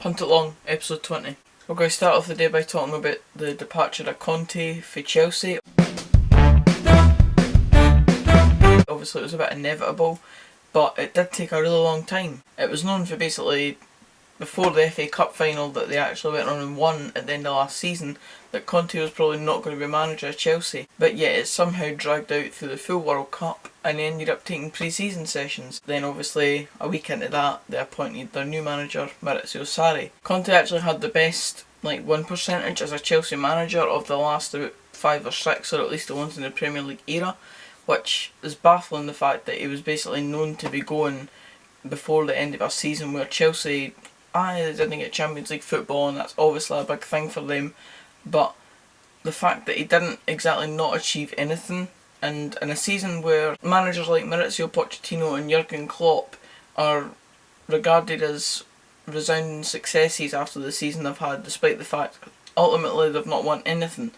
Punt It Long, episode 20. We're going to start off the day by talking about the departure of Conte for Chelsea. Obviously it was a bit inevitable, but it did take a really long time. It was known for basically before the FA Cup final that they actually went on and won at the end of last season that Conte was probably not going to be manager of Chelsea, but yet it somehow dragged out through the full World Cup and he ended up taking pre-season sessions. Then obviously a week into that they appointed their new manager, Maurizio Sarri. Conte actually had the best win percentage as a Chelsea manager of the last about 5 or 6, or at least the ones in the Premier League era, which is baffling, the fact that he was basically known to be going before the end of a season where Chelsea, they didn't get Champions League football and that's obviously a big thing for them, but the fact that he didn't exactly not achieve anything, and in a season where managers like Maurizio Pochettino and Jurgen Klopp are regarded as resounding successes after the season they've had, despite the fact ultimately they've not won anything.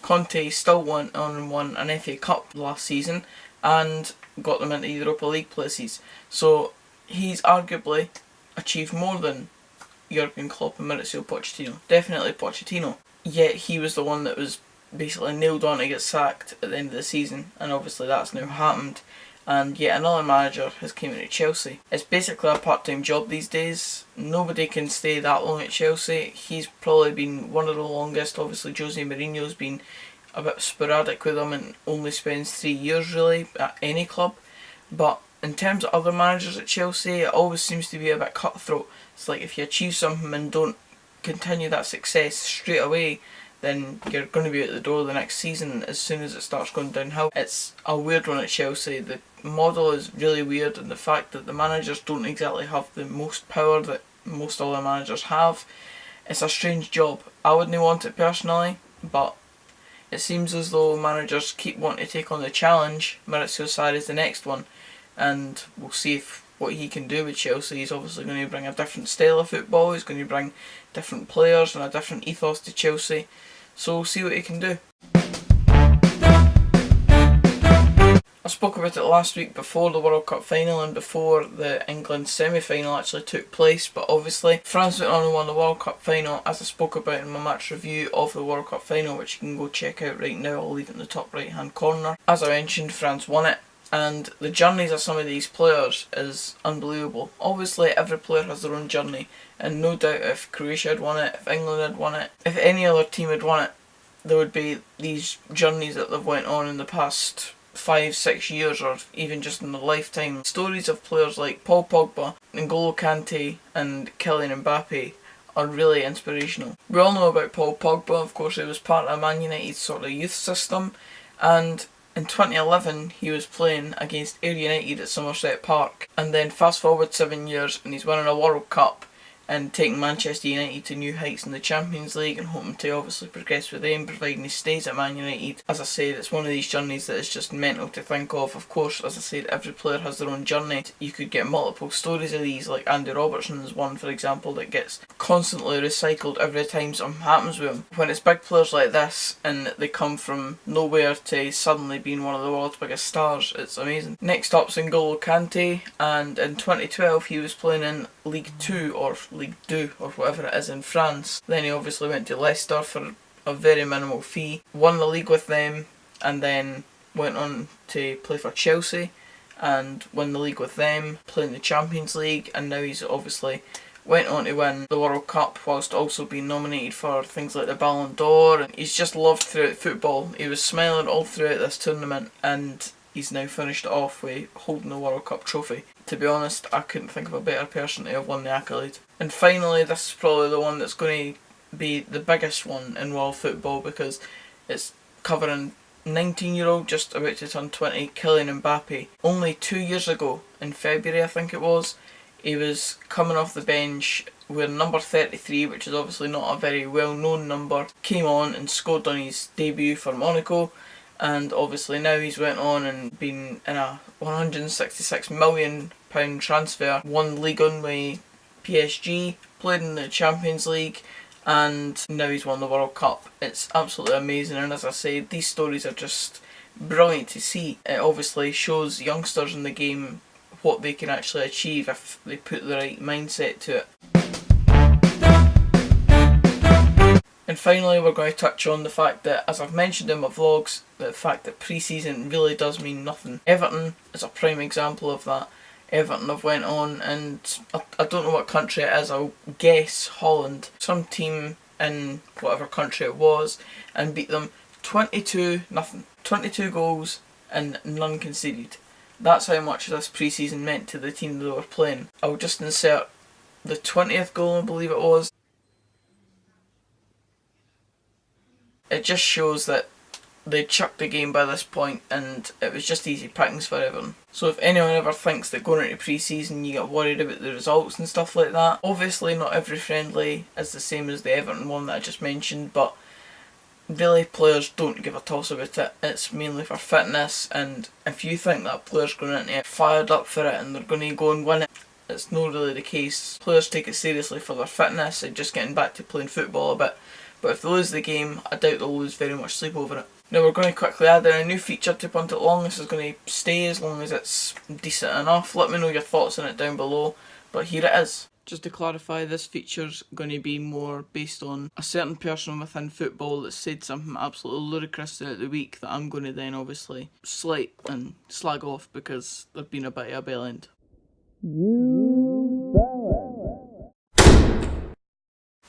Conte still went on and won an FA Cup last season and got them into Europa League places, so he's arguably achieved more than Jurgen Klopp and Maurizio Pochettino. Definitely Pochettino. Yet he was the one that was basically nailed on to get sacked at the end of the season, and obviously that's now happened, and yet another manager has came into Chelsea. It's basically a part-time job these days. Nobody can stay that long at Chelsea. He's probably been one of the longest. Obviously Jose Mourinho's been a bit sporadic with him and only spends 3 years really at any club, but in terms of other managers at Chelsea, it always seems to be a bit cutthroat. It's like if you achieve something and don't continue that success straight away, then you're going to be out the door the next season as soon as it starts going downhill. It's a weird one at Chelsea. The model is really weird, and the fact that the managers don't exactly have the most power that most other managers have, it's a strange job. I wouldn't want it personally, but it seems as though managers keep wanting to take on the challenge. Maurizio Sarri is the next one, and we'll see what he can do with Chelsea. He's obviously going to bring a different style of football, he's going to bring different players and a different ethos to Chelsea, so we'll see what he can do. I spoke about it last week before the World Cup final and before the England semi-final actually took place, but obviously France went on and won the World Cup final, as I spoke about in my match review of the World Cup final, which you can go check out right now. I'll leave it in the top right hand corner. As I mentioned, France won it, and the journeys of some of these players is unbelievable. Obviously every player has their own journey, and no doubt if Croatia had won it, if England had won it, if any other team had won it, there would be these journeys that they've went on in the past 5-6 years, or even just in their lifetime. Stories of players like Paul Pogba, N'Golo Kante and Kylian Mbappe are really inspirational. We all know about Paul Pogba. Of course, he was part of Man United's sort of youth system, and in 2011 he was playing against Ayr United at Somerset Park, and then fast forward 7 years and he's winning a World Cup and taking Manchester United to new heights in the Champions League and hoping to obviously progress with them, providing he stays at Man United. As I said, it's one of these journeys that is just mental to think of. Of course, as I said, every player has their own journey. You could get multiple stories of these, like Andy Robertson's one for example, that gets constantly recycled every time something happens with him. When it's big players like this and they come from nowhere to suddenly being one of the world's biggest stars, it's amazing. Next up's N'Golo Kante, and in 2012 he was playing in League 2 or League 2 or whatever it is in France. Then he obviously went to Leicester for a very minimal fee, won the league with them, and then went on to play for Chelsea and win the league with them, playing the Champions League, and now he's obviously went on to win the World Cup whilst also being nominated for things like the Bellend, and he's just loved throughout football. He was smiling all throughout this tournament, and he's now finished it off with holding the World Cup trophy. To be honest, I couldn't think of a better person to have won the accolade. And finally, this is probably the one that's going to be the biggest one in world football, because it's covering 19-year-old, just about to turn 20, Kylian Mbappe. Only 2 years ago, in February I think it was, he was coming off the bench wearing number 33, which is obviously not a very well known number, came on and scored on his debut for Monaco, and obviously now he's went on and been in a £166 million transfer, won Ligue 1 with PSG, played in the Champions League, and now he's won the World Cup. It's absolutely amazing, and as I said, these stories are just brilliant to see. It obviously shows youngsters in the game what they can actually achieve if they put the right mindset to it. And finally, we're going to touch on the fact that, as I've mentioned in my vlogs, the fact that pre-season really does mean nothing. Everton is a prime example of that. Everton have went on, and I don't know what country it is, I'll guess Holland, some team in whatever country it was, and beat them 22-0. 22 goals and none conceded. That's how much this pre-season meant to the team they were playing. I'll just insert the 20th goal, I believe it was. It just shows that they chucked the game by this point, and it was just easy pickings for everyone. So if anyone ever thinks that going into pre-season you get worried about the results and stuff like that, obviously not every friendly is the same as the Everton one that I just mentioned, but really players don't give a toss about it. It's mainly for fitness, and if you think that player's going into it fired up for it and they're going to go and win it, it's not really the case. Players take it seriously for their fitness and just getting back to playing football a bit. But if they lose the game, I doubt they'll lose very much sleep over it. Now we're going to quickly add in a new feature to Punt It Long. This is going to stay as long as it's decent enough. Let me know your thoughts on it down below, but here it is. Just to clarify, this feature's going to be more based on a certain person within football that said something absolutely ludicrous throughout the week that I'm going to then obviously slight and slag off because they've been a bit of a bellend. You bellend.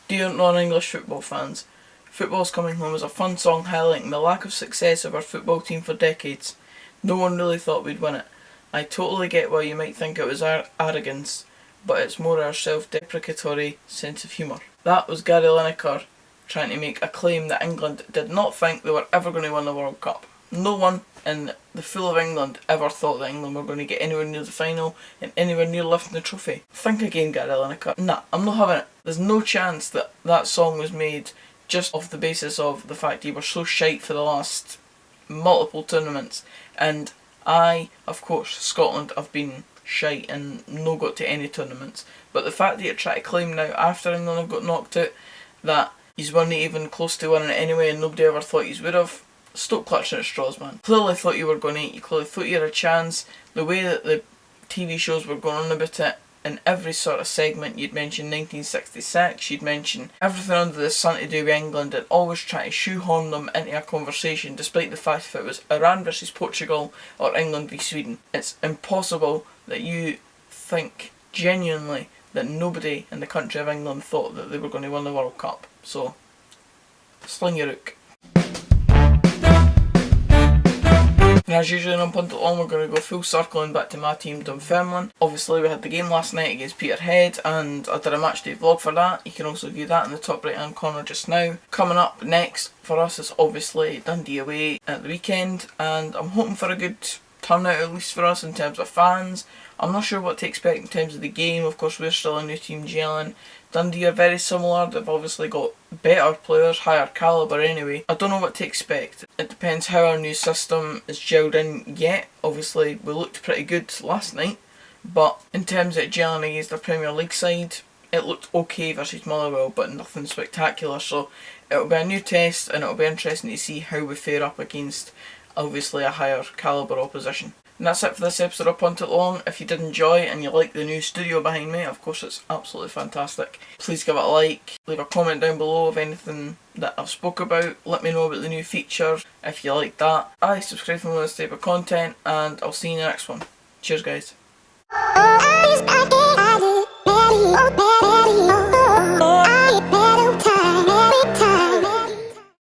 Dear non-English football fans, Football's Coming Home is a fun song highlighting the lack of success of our football team for decades. No one really thought we'd win it. I totally get why you might think it was our arrogance, but it's more our self-deprecatory sense of humour. That was Gary Lineker trying to make a claim that England did not think they were ever going to win the World Cup. No one in the full of England ever thought that England were going to get anywhere near the final and anywhere near lifting the trophy. Think again, Gary Lineker. Nah, I'm not having it. There's no chance that that song was made just off the basis of the fact you were so shite for the last multiple tournaments. And of course, Scotland have been shite and no got to any tournaments. But the fact that you're trying to claim now, after England have got knocked out, that you weren't even close to winning it anyway and nobody ever thought you would have, stop clutching at straws, man. Clearly thought you were going to, you clearly thought you had a chance. The way that the TV shows were going on about it, in every sort of segment you'd mention 1966, you'd mention everything under the sun to do with England and always try to shoehorn them into a conversation despite the fact if it was Iran versus Portugal or England v Sweden. It's impossible that you think genuinely that nobody in the country of England thought that they were going to win the World Cup. So, sling your hook. And as usual on Punt It Long, we're going to go full circling back to my team, Dunfermline. Obviously we had the game last night against Peterhead and I did a match day vlog for that. You can also view that in the top right hand corner just now. Coming up next for us is obviously Dundee away at the weekend, and I'm hoping for a good turnout at least for us in terms of fans. I'm not sure what to expect in terms of the game. Of course we're still a new team gelling. Dundee are very similar, they've obviously got better players, higher calibre anyway. I don't know what to expect. It depends how our new system is gelled in yet. Obviously we looked pretty good last night, but in terms of gelling against the Premier League side, it looked okay versus Motherwell, but nothing spectacular. So it'll be a new test and it'll be interesting to see how we fare up against obviously a higher calibre opposition. And that's it for this episode of Punt It Long. If you did enjoy and you like the new studio behind me, of course it's absolutely fantastic. Please give it a like, leave a comment down below of anything that I've spoke about. Let me know about the new features if you like that. Subscribe for more of this type of content, and I'll see you in the next one. Cheers guys.